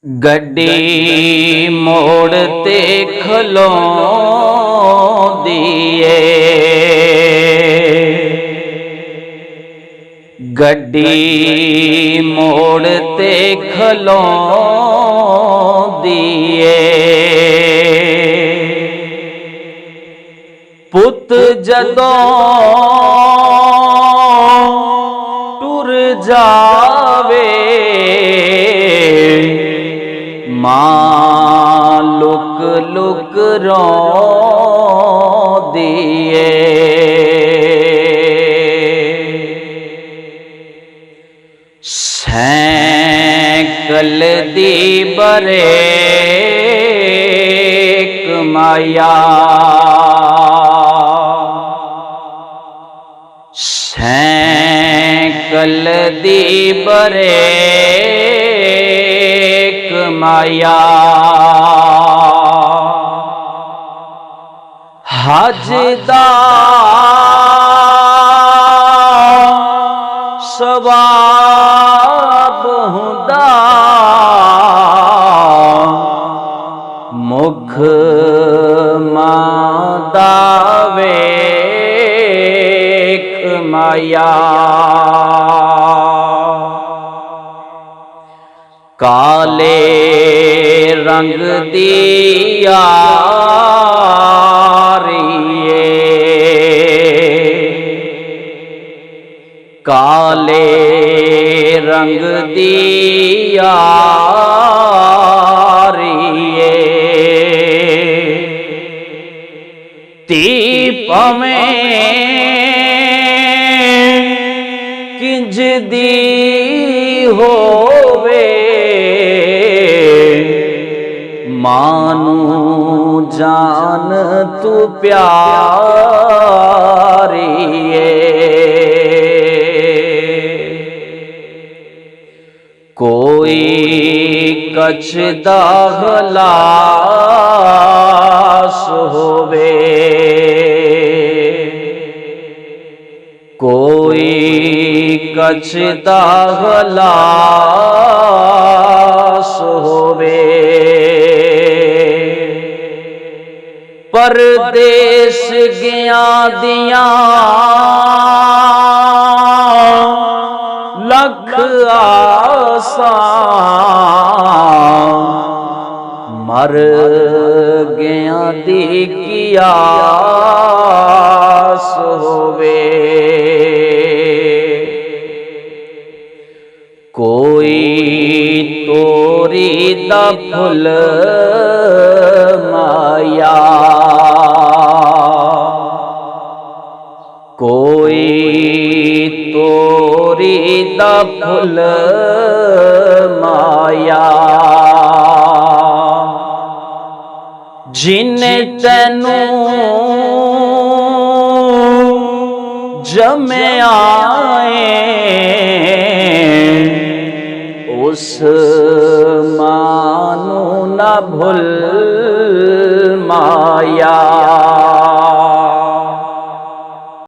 गड्डी मोड़ ते खलोंदी ए, गड्डी मोड़ ते खलोंदी ए। पुत जदों टुर जावे मां लुक लुक रोंदी ए। सैकल दी बरेक माया, सैकल दी बरेक माया। हज दा सवाब हुंदा मुख मां दा वेख माया। काले रंग दी यारी ए, काले रंग दी यारी ए। ती पवें किंज दी होवे मानू जान तू प्यारी ए। कोई कछ दा गलास होवे, कोई कछ दा गलास होवे। परदेस गया दियां लख आसां मर गया दी कियास होवे। कोई तोरी दा फुल माया, कोई तोरी दा फुल माया। जिन्ने तैनू जम्या उस मां नू ना भुल माया।